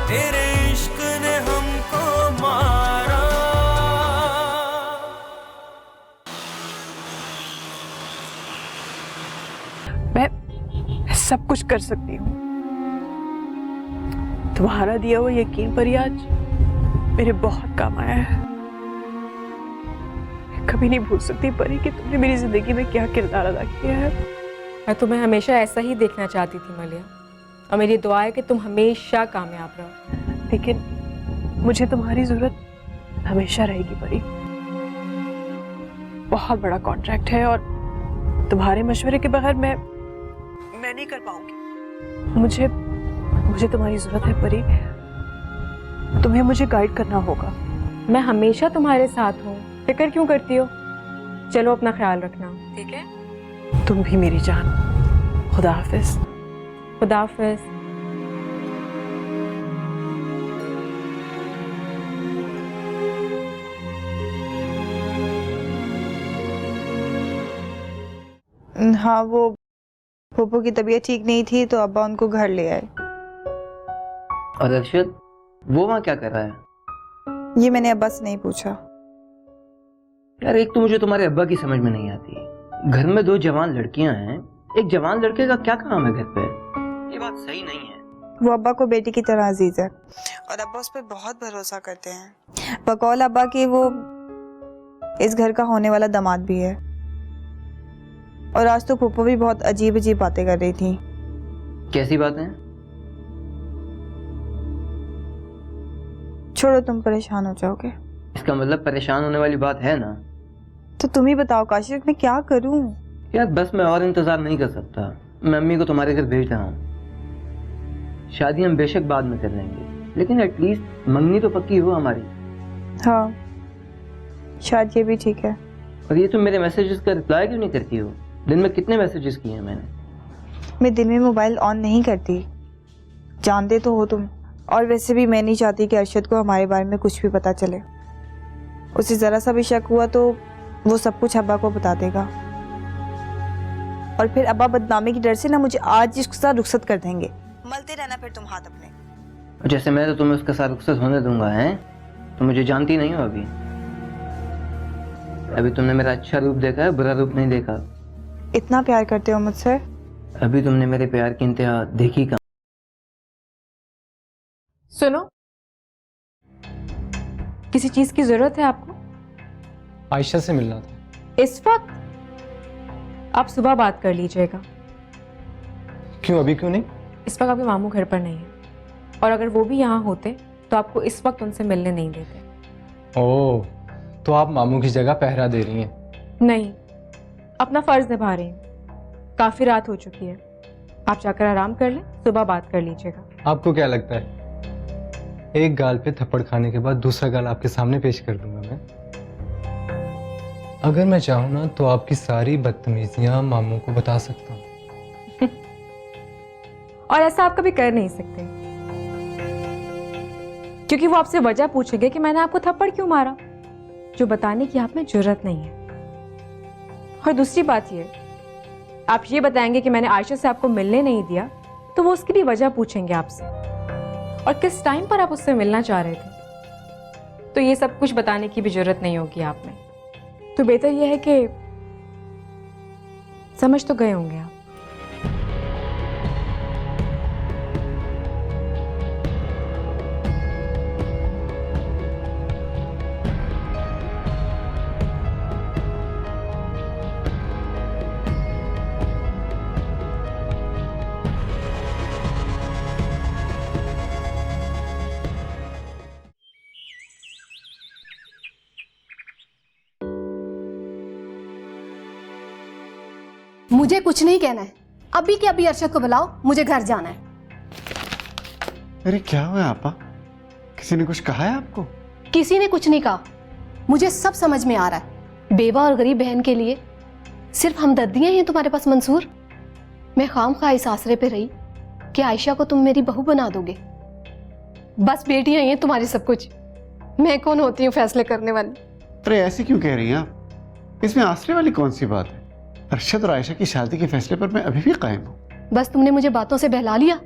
तेरे इश्क ने हमको मारा। मैं सब कुछ कर सकती हूँ। तुम्हारा दिया हुआ यकीन परी आज मेरे बहुत काम आया है। मैं कभी नहीं भूल सकती परी कि तुमने मेरी जिंदगी में क्या किरदार अदा किया है। मैं तुम्हें हमेशा ऐसा ही देखना चाहती थी मलिया, और मेरी दुआ है कि तुम हमेशा कामयाब रहो। लेकिन मुझे तुम्हारी जरूरत हमेशा रहेगी परी। बहुत बड़ा कॉन्ट्रैक्ट है और तुम्हारे मशवरे के बगैर मैं नहीं कर पाऊंगी। मुझे तुम्हारी जरूरत है परी। तुम्हें मुझे गाइड करना होगा। मैं हमेशा तुम्हारे साथ हूँ, फिक्र क्यों करती हो? चलो अपना ख्याल रखना, ठीक है? तुम भी मेरी जान। खुदा हाफिज। खुदा हाफिज। हाँ, वो फूफू की तबीयत ठीक नहीं थी तो अब्बा उनको घर ले आए। और अरशद वो वहाँ क्या कर रहा है? ये मैंने अब्बा से नहीं पूछा। यार एक तो मुझे तुम्हारे अब्बा की समझ में नहीं आती। घर में 2 जवान लड़कियां हैं, एक जवान लड़के का क्या काम है घर पे? ये बात सही नहीं है। वो अब्बा को बेटी की तरह अजीज है और अब्बा उस पर बहुत भरोसा करते हैं। बकौल अब्बा के वो इस घर का होने वाला दामाद भी है। और आज तो फूफू भी बहुत अजीब अजीब बातें कर रही थी। कैसी बातें? छोड़ो, तुम परेशान हो जाओगे। इसका मतलब परेशान होने वाली बात है ना? तो तुम ही बताओ काशिफ, मैं क्या करूं? यार बस मैं और इंतजार नहीं कर सकता। मैं अम्मी को तुम्हारे घर भेज रहा हूँ। शादी हम बेशक बाद में कर लेंगे, लेकिन एटलीस्ट मंगनी तो पक्की हो हमारी। हाँ, शायद ये भी ठीक है। और ये तुम मेरे मैसेजेस का रिप्लाई क्यों नहीं करती हो? दिन में कितने मैसेजेस किए हैं मैंने? मैं दिन में मोबाइल ऑन नहीं करती, जानते तो हो तुम। और वैसे भी मैं नहीं चाहती कि अरशद को हमारे बारे में कुछ भी पता चले। उसे जरा सा भी शक हुआ तो वो सब कुछ अब्बा को बता देगा और फिर अब्बा बदनामी की डर से ना मुझे आज इसके साथ रुखसत कर देंगे। मलते रहना फिर तुम हाथ अपने। जैसे मैं तो तुम्हें उसके साथ रुखसत होने दूंगा, हैं? तो मुझे जानती नहीं हो अभी तुमने मेरा अच्छा रूप देखा है, बुरा रूप नहीं देखा। इतना प्यार करते हो मुझसे? अभी तुमने मेरे प्यार की इंतहा देखी कहाँ? सुनो, किसी चीज की जरूरत है आपको? आयशा से मिलना था। इस वक्त? आप सुबह बात कर लीजिएगा। क्यों, अभी क्यों नहीं? इस वक्त आपके मामू घर पर नहीं है, और अगर वो भी यहाँ होते तो आपको इस वक्त उनसे मिलने नहीं देते। ओह, तो आप मामू की जगह पहरा दे रही हैं? नहीं, अपना फर्ज निभा रही हूँ। काफी रात हो चुकी है, आप जाकर आराम कर लें, सुबह बात कर लीजिएगा। आपको क्या लगता है एक गाल पे थप्पड़ खाने के बाद दूसरा गाल आपके सामने पेश कर दूंगा मैं? अगर मैं चाहूँ ना तो आपकी सारी बदतमीजियां मामू को बता सकता हूँ। और ऐसा आप कभी कर नहीं सकते, क्योंकि वो आपसे वजह पूछेंगे कि मैंने आपको थप्पड़ क्यों मारा, जो बताने की आप में जरूरत नहीं है। और दूसरी बात ये, आप ये बताएंगे कि मैंने आयशा से आपको मिलने नहीं दिया, तो वो उसकी भी वजह पूछेंगे आपसे, और किस टाइम पर आप उससे मिलना चाह रहे थे। तो ये सब कुछ बताने की भी जरूरत नहीं होगी आप में। तो बेहतर यह है कि समझ तो गए होंगे आप। मुझे कुछ नहीं कहना है, अभी के अभी अरशद को बुलाओ, मुझे घर जाना है। अरे क्या हुआ आपा? किसी ने कुछ कहा है आपको? किसी ने कुछ नहीं कहा, मुझे सब समझ में आ रहा है। बेवा और गरीब बहन के लिए सिर्फ हमदर्दियां हैं तुम्हारे पास मंसूर। मैं खामखा इस आसरे पे रही कि आयशा को तुम मेरी बहू बना दोगे। बस बेटियां हैं तुम्हारी सब कुछ, मैं कौन होती हूँ फैसले करने वाली? अरे ऐसे क्यों कह रही हैं आप? इसमें आसरे वाली कौन सी बात है? अरशद और आयशा की शादी के फैसले पर मैं अभी भी कायम हूँ। बस तुमने मुझे बातों से बहला लिया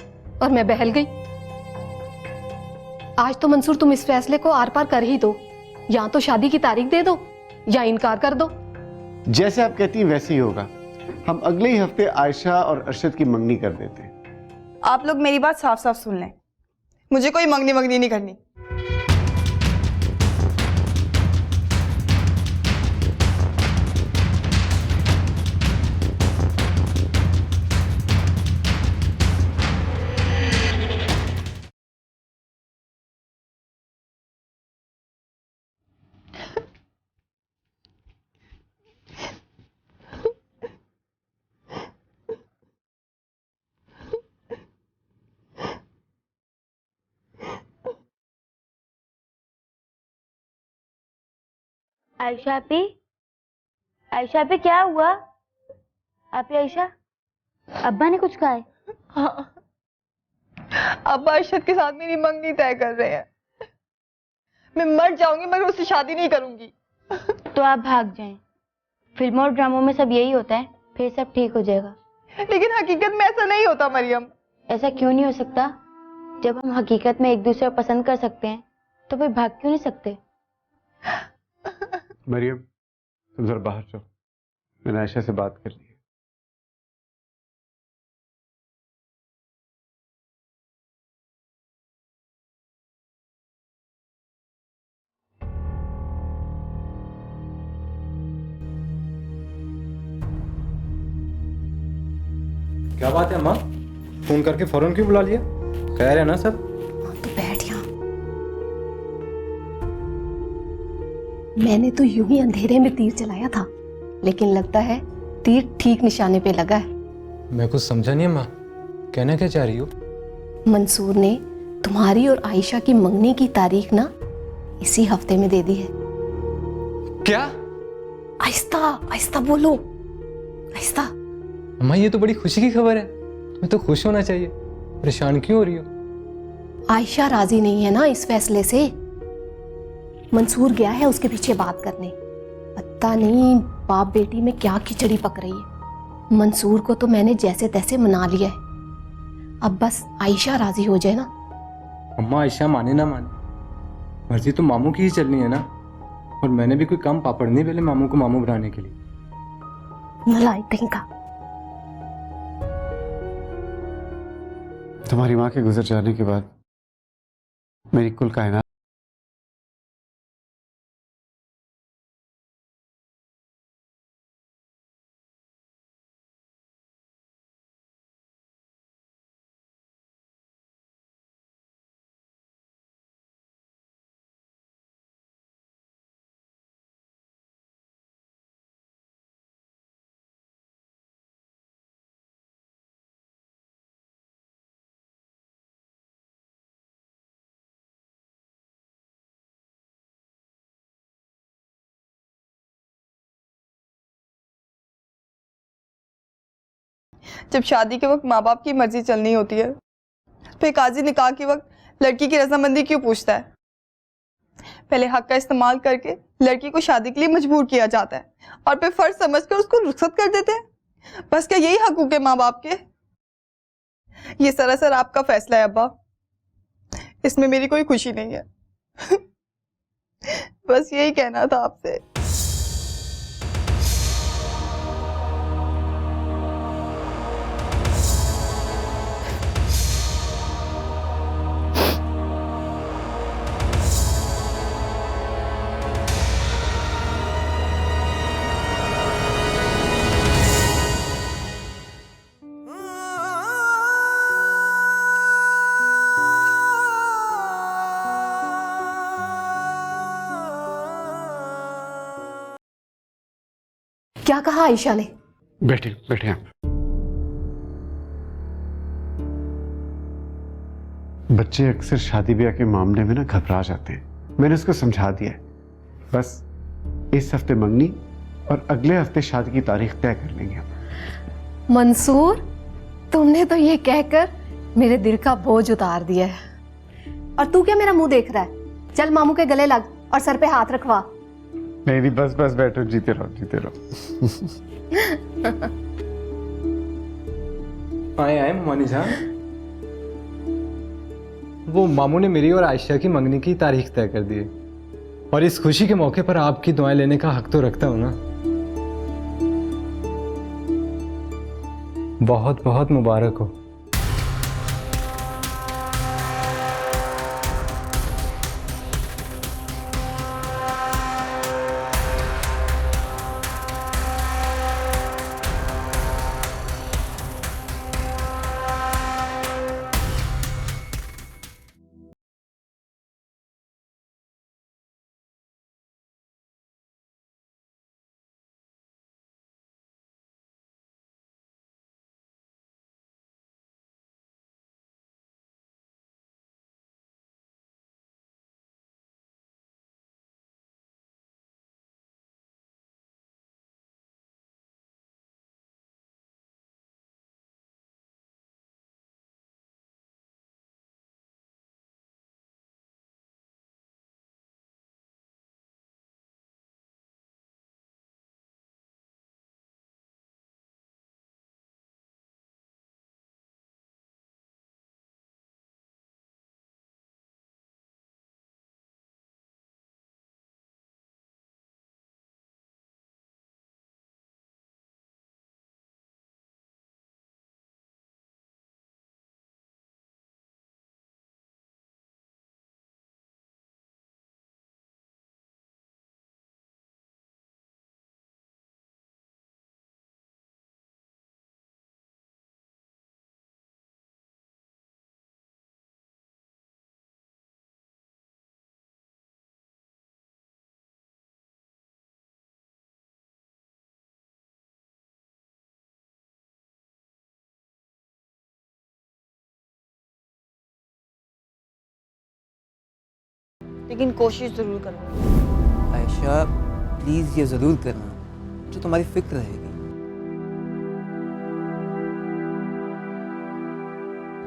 और मैं बहल गई। आज तो मंसूर तुम इस फैसले को आर पार कर ही दो, या तो शादी की तारीख दे दो या इनकार कर दो। जैसे आप कहती हैं वैसे ही होगा। हम अगले ही हफ्ते आयशा और अरशद की मंगनी कर देते हैं। आप लोग मेरी बात साफ साफ सुन लें, मुझे कोई मंगनी मंगनी नहीं करनी। आयशा पे क्या हुआ? आपी आयशा, अब्बा ने कुछ कहा है? हाँ, अब्बा अरशद के साथ मेरी मंगनी तय कर रहे हैं। मैं मर जाऊंगी मगर उससे शादी नहीं करूंगी। तो आप भाग जाएं। फिल्मों और ड्रामों में सब यही होता है, फिर सब ठीक हो जाएगा। लेकिन हकीकत में ऐसा नहीं होता मरियम। ऐसा क्यों नहीं हो सकता? जब हम हकीकत में एक दूसरे को पसंद कर सकते हैं तो फिर भाग क्यों नहीं सकते? मरियम, तुम जरा बाहर जाओ, मैंने आयशा से बात कर ली है। क्या बात है अम्मा, फोन करके फौरन क्यों बुला लिया? खैर है ना सब? तो बैठ यहाँ। मैंने तो यूं ही अंधेरे में तीर चलाया था, लेकिन लगता है तीर ठीक निशाने पे लगा है। मैं कुछ समझा नहीं अम्मा, कहना क्या चाह रही हो? मंसूर ने तुम्हारी और आयशा की मंगनी की तारीख ना इसी हफ्ते में दे दी है। क्या? आहिस्ता आहिस्ता बोलो, आहिस्ता। अम्मा ये तो बड़ी खुशी की खबर है, तुम्हें तो खुश होना चाहिए, परेशान क्यों हो रही हो? आयशा राजी नहीं है ना इस फैसले से। मंसूर गया है उसके पीछे बात करने, पता नहीं बाप बेटी में क्या खिचड़ी पक रही है। मंसूर को तो मैंने जैसे तैसे मना लिया है, अब बस आयशा राजी हो जाए ना। अम्मा आयशा माने ना माने, मर्जी तो मामू की ही चलनी है ना, और मैंने भी कोई काम पापड़ नहीं बेले मामू को मामू बनाने के लिए। नलायक कहीं का। तुम्हारी माँ के गुजर जाने के बाद मेरी कुल कायनात जब शादी के वक्त माँ बाप की मर्जी चलनी होती है, फिर काजी निकाह के वक्त लड़की की रजामंदी क्यों पूछता है? पहले हक का इस्तेमाल करके लड़की को शादी के लिए मजबूर किया जाता है और फिर फर्ज समझकर उसको रुखसत कर देते हैं। बस क्या यही हकूक है माँ बाप के? ये सरासर आपका फैसला है अब्बा, इसमें मेरी कोई खुशी नहीं है। बस यही कहना था आपसे। क्या कहा आयशा ने? बैठे बैठे आप। बच्चे अक्सर शादी ब्याह के मामले में ना घबरा जाते हैं। मैंने उसको समझा दिया है, बस इस हफ्ते मंगनी और अगले हफ्ते शादी की तारीख तय कर लेंगे हम। मंसूर, तुमने तो ये कहकर मेरे दिल का बोझ उतार दिया है। और तू क्या मेरा मुंह देख रहा है? चल मामू के गले लग और सर पे हाथ रखवा। नहीं बस बस बैठो, जीते रहो जीते रहो। आए आए मानी जान, वो मामू ने मेरी और आयशा की मंगनी की तारीख तय कर दी है, और इस खुशी के मौके पर आपकी दुआएं लेने का हक तो रखता हूं ना। बहुत बहुत मुबारक हो। लेकिन कोशिश जरूर करूँगी। आयशा प्लीज ये जरूर करना, जो तुम्हारी फिक्र रहेगी।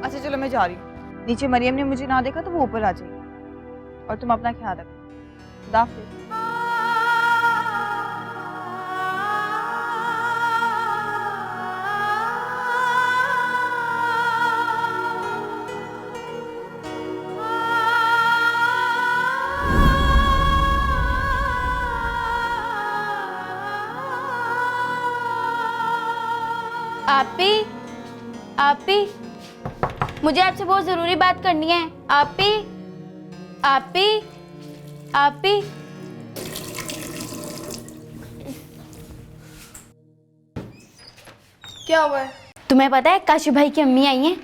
अच्छा चलो मैं जा रही हूँ। नीचे मरियम ने मुझे ना देखा तो वो ऊपर आ जाएगी। और तुम अपना ख्याल रखो। खुदा हाफिज़। आपी, मुझे आपसे बहुत जरूरी बात करनी है। आपी। क्या हुआ है? तुम्हें पता है काशिफ भाई की अम्मी आई हैं?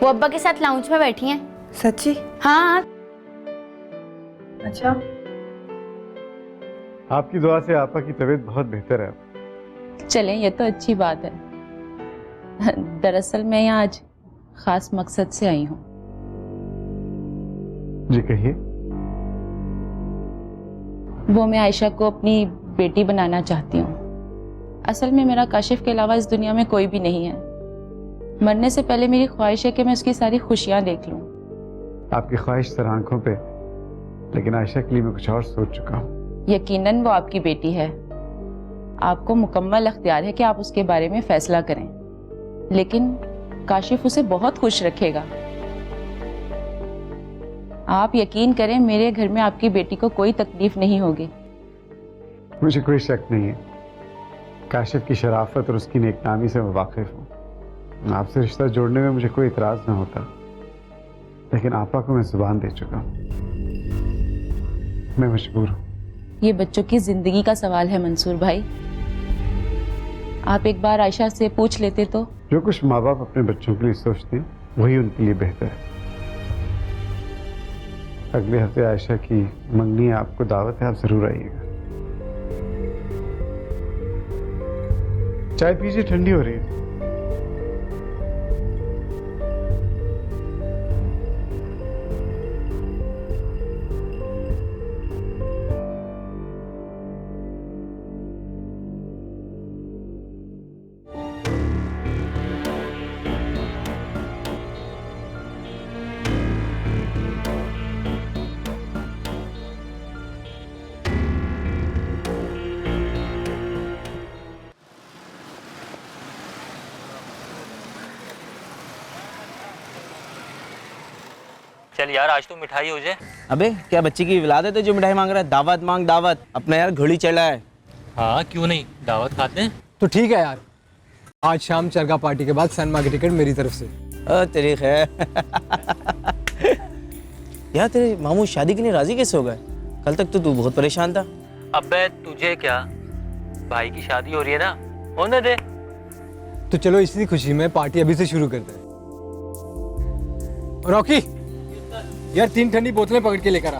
वो अब्बा के साथ लाउंज में बैठी हैं। सच्ची? हाँ। अच्छा। आपकी दुआ से आपा की तबीयत बहुत बेहतर है। चलें, ये तो अच्छी बात है। दरअसल मैं यहाँ आज खास मकसद से आई हूँ। जी कहिए। वो मैं आयशा को अपनी बेटी बनाना चाहती हूँ। असल में मेरा काशिफ के अलावा इस दुनिया में कोई भी नहीं है। मरने से पहले मेरी ख्वाहिश है कि मैं उसकी सारी खुशियाँ देख लूँ। आपकी ख्वाहिश सर आंखों पे, लेकिन आयशा के लिए मैं कुछ और सोच चुका हूँ। यकीनन वो आपकी बेटी है। आपको मुकम्मल अख्तियार है कि आप उसके बारे में फैसला करें, लेकिन काशिफ उसे बहुत खुश रखेगा। आप यकीन करें, मेरे घर में आपकी बेटी को कोई तकलीफ नहीं होगी। मुझे कोई शक नहीं है, काशिफ की शराफत और उसकी नेकनामी से मैं वाकिफ हूँ। आपसे रिश्ता जोड़ने में मुझे कोई इतराज न होता, लेकिन आपा को मैं जुबान दे चुका हूँ। मैं मजबूर हूँ। ये बच्चों की जिंदगी का सवाल है मंसूर भाई। आप एक बार आयशा से पूछ लेते तो। जो कुछ माँ बाप अपने बच्चों के लिए सोचते हैं वही उनके लिए बेहतर है। अगले हफ्ते आयशा की मंगनी है, आपको दावत है, आप जरूर आइएगा। चाय पीजिए, ठंडी हो रही है। चल यार आज तो मिठाई हो जाए। अबे क्या बच्ची की विलादत है जो मिठाई मांग रहा है? दावत मांग दावत, अपना यार घड़ी चला है। हाँ क्यों नहीं, दावत खाते हैं। तो ठीक है यार, आज शाम चरगा पार्टी के बाद सनमा की टिकट मेरी तरफ से। तेरी खैर। यार तेरे मामू शादी के लिए राजी कैसे हो गए? कल तक तो तू बहुत परेशान था। अबे तुझे क्या, भाई की शादी हो रही है ना, होने दे। तो चलो इसी खुशी में पार्टी अभी से शुरू करते हैं। रॉकी यार 3 ठंडी बोतलें पकड़ के लेकर आ।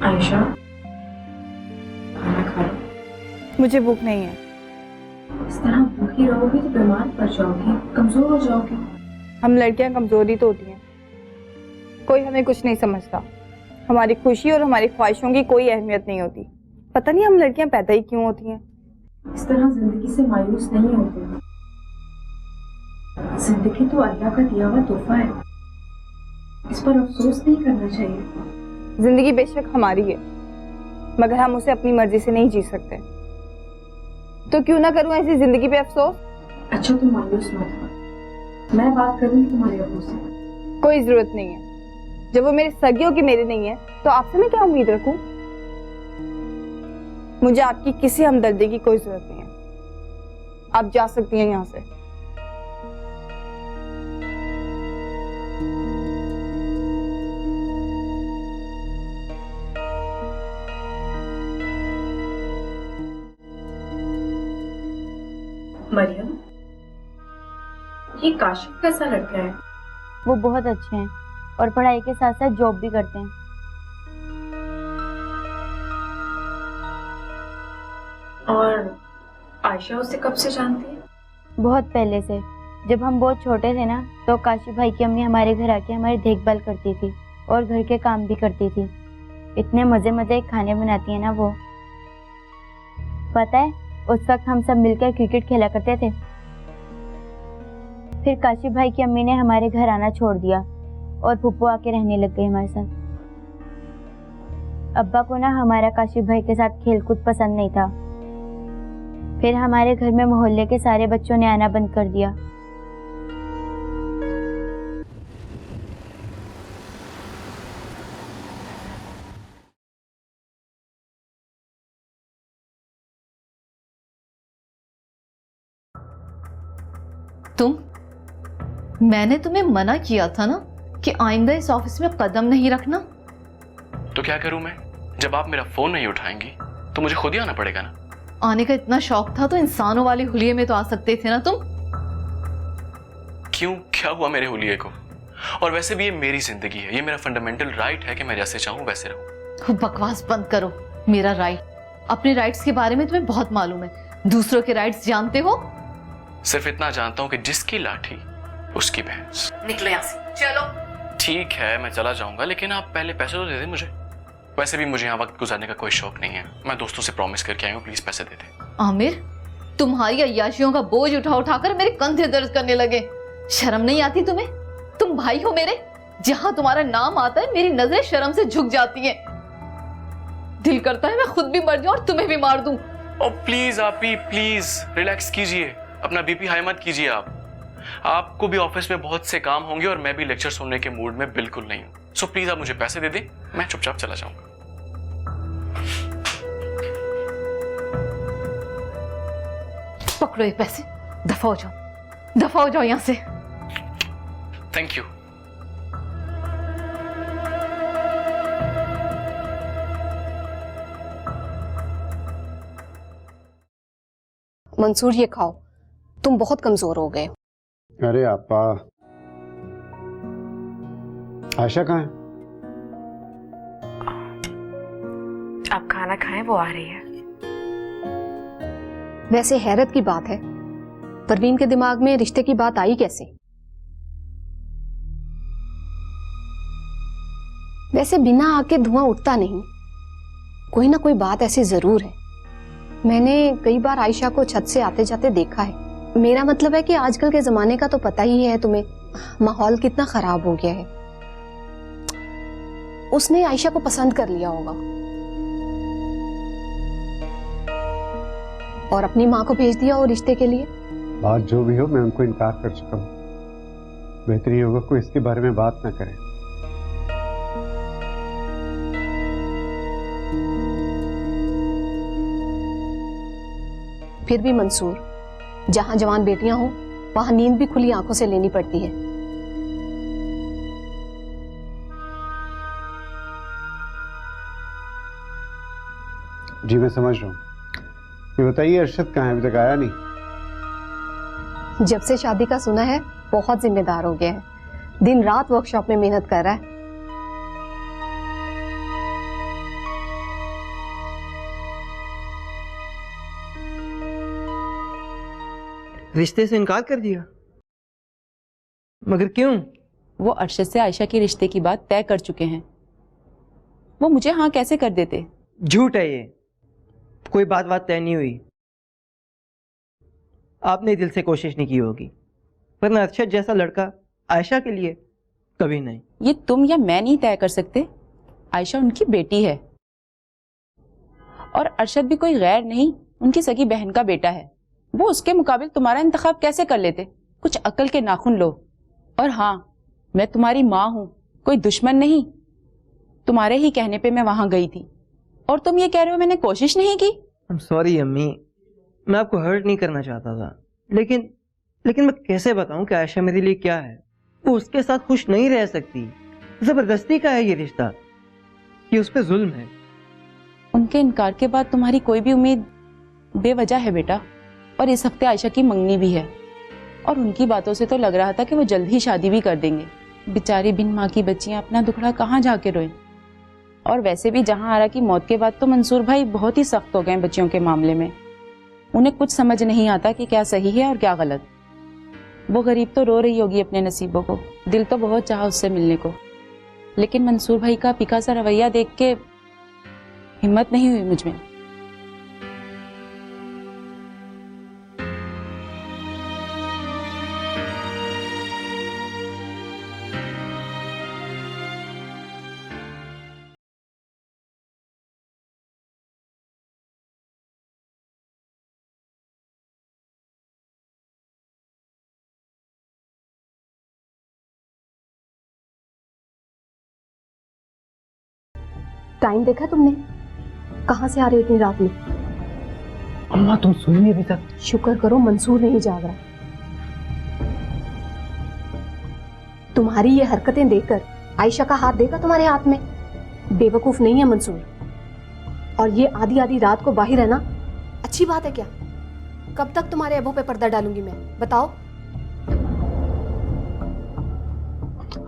आयशा, खाना खा लो। मुझे भूख नहीं है। इस तरह भूखी रहोगी तो बीमार पड़ जाओगी, कमजोर हो जाओगी। हम लड़कियां कमजोरी तो होती हैं, कोई हमें कुछ नहीं समझता। हमारी खुशी और हमारी ख्वाहिशों की कोई अहमियत नहीं होती। पता नहीं हम लड़कियां पैदा ही क्यों होती हैं। इस तरह जिंदगी से मायूस नहीं होते। जिंदगी तो अल्लाह का दिया हुआ तोहफा है, इस पर अफसोस नहीं करना चाहिए। जिंदगी बेशक हमारी है, मगर हम उसे अपनी मर्जी से नहीं जी सकते। तो क्यों ना करूं ऐसी जिंदगी पे अफसोस। अच्छा तुम मायूस मत हो, मैं बात करूंगी तुम्हारे अब्बू से। कोई जरूरत नहीं है, जब वो मेरे सगियों की मेरे नहीं है तो आपसे मैं क्या उम्मीद रखूं। मुझे आपकी किसी हमदर्दी की कोई जरूरत नहीं है। आप जा सकती हैं यहाँ से। मरियम, ये काशिफ कैसा लड़का है? वो बहुत अच्छे हैं और पढ़ाई के साथ साथ जॉब भी करते हैं। और आयशा उसे कब से जानती है? बहुत पहले से। जब हम बहुत छोटे थे ना, तो काशिफ भाई की अम्मी हमारे घर आके हमारी देखभाल करती थी और घर के काम भी करती थी। इतने मजे मजे खाने बनाती है ना वो। पता है, उस वक्त हम सब मिलकर क्रिकेट खेला करते थे। फिर काशिफ भाई की अम्मी ने हमारे घर आना छोड़ दिया और फूफू आके रहने लग गई हमारे साथ। अब्बा को ना हमारा काशिफ भाई के साथ खेलकूद पसंद नहीं था। फिर हमारे घर में मोहल्ले के सारे बच्चों ने आना बंद कर दिया। मैंने तुम्हें मना किया था ना कि आइंदा इस ऑफिस में कदम नहीं रखना। तो क्या करूं मैं? जब आप मेरा फोन नहीं उठाएंगी तो मुझे खुद ही आना पड़ेगा ना। आने का इतना शौक था तो इंसानों वाले हुलिये में तो आ सकते थे ना तुम। क्यों, क्या हुआ मेरे हुलिये को? और वैसे भी ये मेरी जिंदगी है, ये मेरा फंडामेंटल राइट है कि मैं जैसे चाहूं वैसे रहूं। बकवास बंद करो। मेरा राइट, अपने राइट्स के बारे में तुम्हें बहुत मालूम है। दूसरों के राइट्स जानते हो? सिर्फ इतना जानता हूं कि जिसकी लाठी उसकी भैंस। निकलो यहाँ से, चलो। ठीक है, मैं चला जाऊंगा, लेकिन आप पहले पैसे तो दे दें मुझे। वैसे भी मुझे यहाँ वक्त गुजारने का कोई शौक नहीं है। मैं दोस्तों से प्रॉमिस करके आई हूँ, प्लीज पैसे दे दे। आमिर, तुम्हारी अय्याशियों का बोझ उठा उठाकर मेरे कंधे दर्द करने लगे। शर्म नहीं आती तुम्हें? तुम भाई हो मेरे, जहां तुम्हारा नाम आता है मेरी नजरें शर्म से झुक जाती हैं। दिल करता है मैं खुद भी मर जाऊं और तुम्हें भी मार दूं। ओ प्लीज आपी, प्लीज रिलैक्स कीजिए, अपना बीपी हाई मत कीजिए। आपको भी ऑफिस में बहुत से काम होंगे और मैं भी लेक्चर सुनने के मूड में बिल्कुल नहीं हूँ। सो प्लीज आप मुझे पैसे दे दें, मैं चुपचाप चला जाऊंगा। पकड़ो ये पैसे, दफा हो जाओ यहां से। Thank you. मंसूर ये खाओ, तुम बहुत कमजोर हो गए। अरे आपा, आयशा कहाँ है? आप खाना खाएं, वो आ रही है। वैसे हैरत की बात है, परवीन के दिमाग में रिश्ते की बात आई कैसे? वैसे बिना आग के धुआं उठता नहीं, कोई ना कोई बात ऐसी जरूर है। मैंने कई बार आयशा को छत से आते जाते देखा है। मेरा मतलब है कि आजकल के जमाने का तो पता ही है तुम्हें, माहौल कितना खराब हो गया है। उसने आयशा को पसंद कर लिया होगा और अपनी माँ को भेज दिया वो रिश्ते के लिए। बात जो भी हो, मैं उनको इनकार कर चुका हूँ। बेहतर ये होगा कोई इसके बारे में बात ना करे। फिर भी मंसूर, जहां जवान बेटियां हों वहां नींद भी खुली आंखों से लेनी पड़ती है। जी मैं समझ रहा हूँ। ये बताइए अरशद कहाँ है? अभी तक आया नहीं। जब से शादी का सुना है बहुत जिम्मेदार हो गया है, दिन रात वर्कशॉप में मेहनत कर रहा है। रिश्ते से इनकार कर दिया? मगर क्यों? वो अरशद से आयशा के रिश्ते की बात तय कर चुके हैं। वो मुझे हाँ कैसे कर देते? झूठ है ये, कोई बात तय नहीं हुई। आपने दिल से कोशिश नहीं की होगी, वरना अरशद जैसा लड़का आयशा के लिए कभी नहीं। ये तुम या मैं नहीं तय कर सकते। आयशा उनकी बेटी है और अरशद भी कोई गैर नहीं, उनकी सगी बहन का बेटा है। वो उसके मुकाबिल तुम्हारा इंतखाब कैसे कर लेते? कुछ अक्ल के नाखून लो। और हाँ, मैं तुम्हारी माँ हूं, कोई दुश्मन नहीं। तुम्हारे ही कहने पे मैं वहां गई थी और तुम ये कह रहे हो मैंने कोशिश नहीं की। I'm sorry अम्मी, मैं आपको हर्ट नहीं करना चाहता था, लेकिन मैं कैसे बताऊं कि आयशा मेरे लिए क्या है। वो उसके साथ खुश नहीं रह सकती। जबरदस्ती का है ये रिश्ता, ये उस पर जुल्म है। उनके इनकार के बाद तुम्हारी कोई भी उम्मीद बेवजह है बेटा। और इस हफ्ते आयशा की मंगनी भी है और उनकी बातों से तो लग रहा था कि वो जल्द ही शादी भी कर देंगे। बेचारी बिन माँ की बच्चियां अपना दुखड़ा कहाँ जाके रोएं। और वैसे भी जहां आरा की मौत के बाद तो मंसूर भाई बहुत ही सख्त हो गए बच्चियों के मामले में। उन्हें कुछ समझ नहीं आता कि क्या सही है और क्या गलत। वो गरीब तो रो रही होगी अपने नसीबों को, दिल तो बहुत चाहा उससे मिलने को, लेकिन मंसूर भाई का पिका सा रवैया देख के हिम्मत नहीं हुई मुझ में। टाइम देखा तुमने? कहां से आ रही हो इतनी रात में? अम्मा तुम सोई नहीं अभी तक? शुक्र करो मंसूर नहीं जाग रहा। तुम्हारी ये हरकतें देखकर आयशा का हाथ देगा तुम्हारे हाथ में? बेवकूफ नहीं है मंसूर। और ये आधी आधी रात को बाहर रहना अच्छी बात है क्या? कब तक तुम्हारे अबू पे पर्दा डालूंगी मैं, बताओ?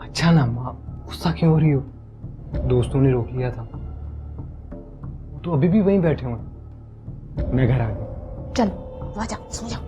अच्छा ना माँ, गुस्सा क्यों हो रही हो? दोस्तों ने रोक लिया था, तो अभी भी वहीं बैठे हुए। मैं घर आ गया। चलो आ जाओ, सो जाओ।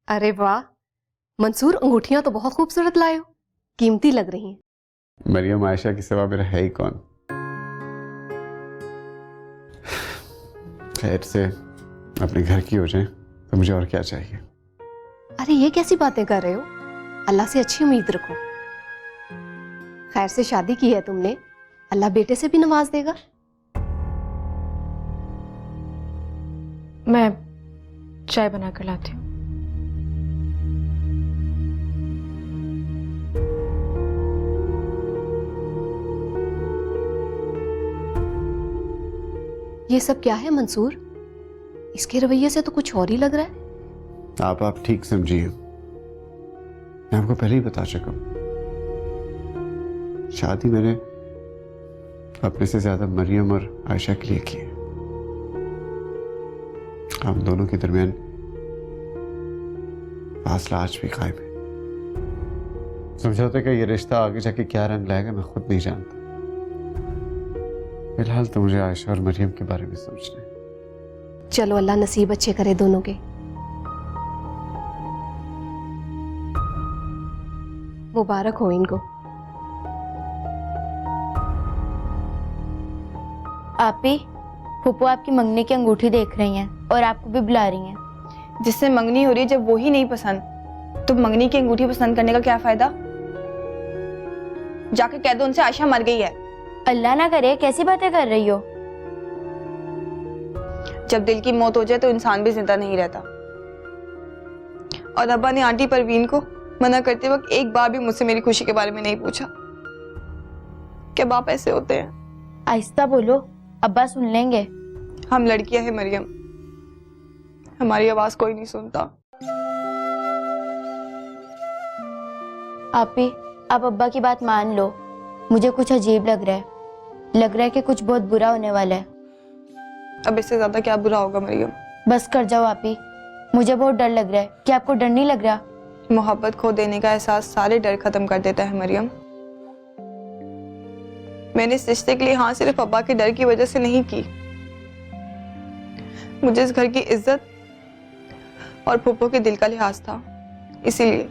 अरे वाह मंसूर, अंगूठियां तो बहुत खूबसूरत लाए हो, कीमती लग रही हैं। मरियम आयशा की सिवा मेरा है ही कौन। खैर से अपने घर की हो जाए तो मुझे और क्या चाहिए। अरे ये कैसी बातें कर रहे हो, अल्लाह से अच्छी उम्मीद रखो। खैर से शादी की है तुमने, अल्लाह बेटे से भी नवाज देगा। मैं चाय बना कर लाती हूँ। ये सब क्या है मंसूर? इसके रवैये से तो कुछ और ही लग रहा है। आप ठीक समझिए, मैं आपको पहले ही बता चुका हूं। शादी मैंने अपने से ज्यादा मरियम और आयशा के लिए की है। हम दोनों के दरमियान फासला आज भी कायम है। समझौते का ये रिश्ता आगे जाके क्या रंग लाएगा मैं खुद नहीं जानता। फिलहाल तो मुझे आयशा और मरियम के बारे में सोचना है। चलो अल्लाह नसीब अच्छे करे दोनों के। मुबारक हो इनको। आपी, फूफू आपकी मंगनी की अंगूठी देख रही हैं और आपको भी बुला रही हैं। जिससे मंगनी हो रही है, जब वो ही नहीं पसंद तो मंगनी की अंगूठी पसंद करने का क्या फायदा? जाके कह दो उनसे आयशा मर गई है। अल्लाह ना करे, कैसी बातें कर रही हो? जब दिल की मौत हो जाए तो इंसान भी जिंदा नहीं रहता। और अब्बा ने आंटी परवीन को मना करते वक्त एक बार भी मुझसे मेरी खुशी के बारे में नहीं पूछा। क्या बाप ऐसे होते हैं? आहिस्ता बोलो, अब्बा सुन लेंगे। हम लड़कियां हैं मरियम, हमारी आवाज कोई नहीं सुनता। आपी, आप अब्बा की बात मान लो। मुझे कुछ अजीब लग रहा है। लग रहा है कि कुछ बहुत बुरा होने वाला है। अब इससे ज्यादा क्या बुरा होगा मरियम? बस कर जाओ आपी, मुझे बहुत डर लग रहा है। क्या आपको डर नहीं लग रहा? मोहब्बत खो देने का एहसास सारे डर खत्म कर देता है मरियम। मैंने इस रिश्ते के लिए हाँ सिर्फ अब्बा के डर की वजह से नहीं की। मुझे इस घर की इज्जत और फूफो के दिल का लिहाज था, इसीलिए।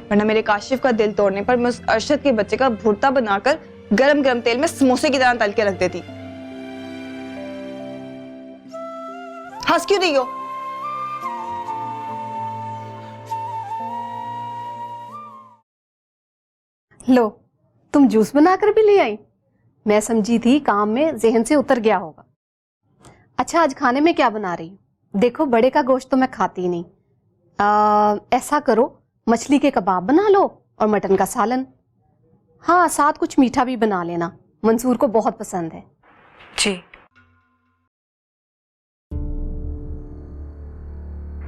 वरना मेरे काशिफ का दिल तोड़ने पर मैं उस अरशद के बच्चे का भुर्ता बनाकर गरम गरम तेल में समोसे की तरह तल के रख देती। हंस क्यों रही हो? लो, तुम जूस बनाकर भी ले आई। मैं समझी थी काम में जहन से उतर गया होगा। अच्छा, आज खाने में क्या बना रही हूँ? देखो, बड़े का गोश्त तो मैं खाती नहीं। ऐसा करो, मछली के कबाब बना लो और मटन का सालन। हाँ, साथ कुछ मीठा भी बना लेना, मंसूर को बहुत पसंद है। जी।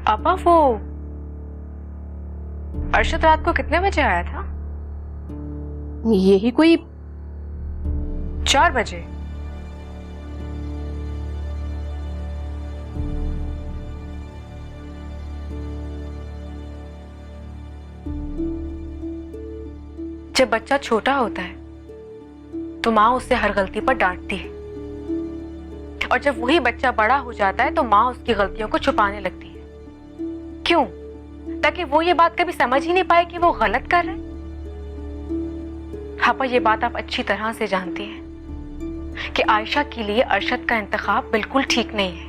पापा, वो अरशद रात को कितने बजे आया था? यही कोई 4 बजे। जब बच्चा छोटा होता है तो माँ उसे हर गलती पर डांटती है, और जब वही बच्चा बड़ा हो जाता है तो माँ उसकी गलतियों को छुपाने लगती है। क्यों? ताकि वो ये बात कभी समझ ही नहीं पाए कि वो गलत कर रहे हैं। पापा, ये बात आप अच्छी तरह से जानती हैं कि आयशा के लिए अरशद का इंतखाब बिल्कुल ठीक नहीं है,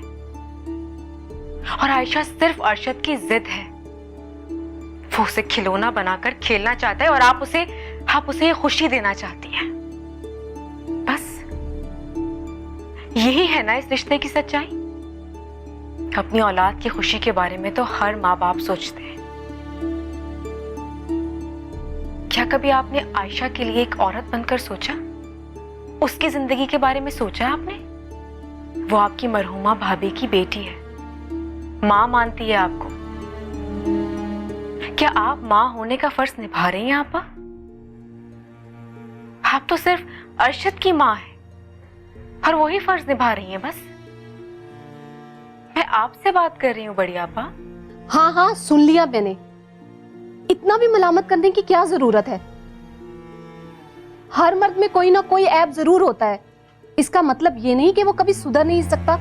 और आयशा सिर्फ अरशद की जिद है। वो उसे खिलौना बनाकर खेलना चाहता है और आप उसे खुशी देना चाहती हैं। बस यही है ना इस रिश्ते की सच्चाई। अपनी औलाद की खुशी के बारे में तो हर माँ बाप सोचते हैं। क्या कभी आपने आयशा के लिए एक औरत बनकर सोचा? उसकी जिंदगी के बारे में सोचा आपने? वो आपकी मरहुमा भाभी की बेटी है, माँ मानती है आपको। क्या आप माँ होने का फर्ज निभा रही हैं आपा? आप तो सिर्फ अरशद की माँ है और वही फर्ज निभा रही हैं बस। मैं आपसे बात कर रही हूँ बड़ी आपा। हाँ हाँ, सुन लिया मैंने। इतना भी मलामत करने की क्या जरूरत है? हर मर्द में कोई ना कोई ऐब जरूर होता है। इसका मतलब ये नहीं कि वो कभी सुधर नहीं सकता।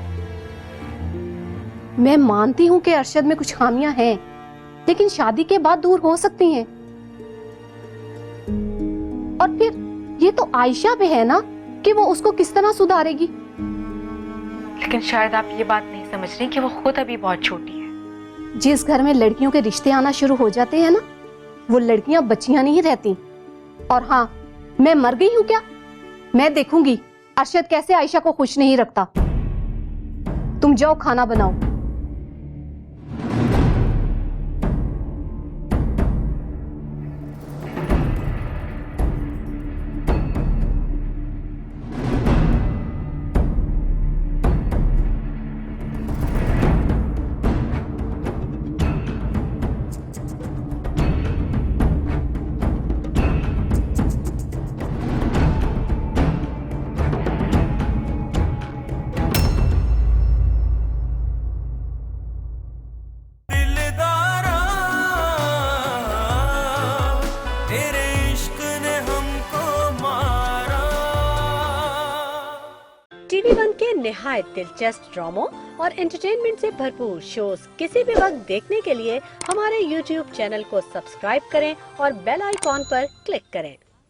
मैं मानती हूं कि अरशद में कुछ खामियां हैं, लेकिन शादी के बाद दूर हो सकती हैं। और फिर ये तो आयशा पे है ना कि वो उसको किस तरह सुधारेगी। लेकिन शायद आप ये बात नहीं समझ रही कि वो खुद अभी बहुत छोटी है। जिस घर में लड़कियों के रिश्ते आना शुरू हो जाते हैं ना, वो लड़कियां बच्चियां नहीं रहती। और हाँ, मैं मर गई हूं क्या? मैं देखूंगी अरशद कैसे आयशा को खुश नहीं रखता। तुम जाओ खाना बनाओ। दिलदारा तेरे इश्क ने हमको मारा। टीवी वन के निहायत दिलचस्प ड्रामों और एंटरटेनमेंट से भरपूर शोज किसी भी वक्त देखने के लिए हमारे YouTube चैनल को सब्सक्राइब करें और बेल आइकॉन पर क्लिक करें।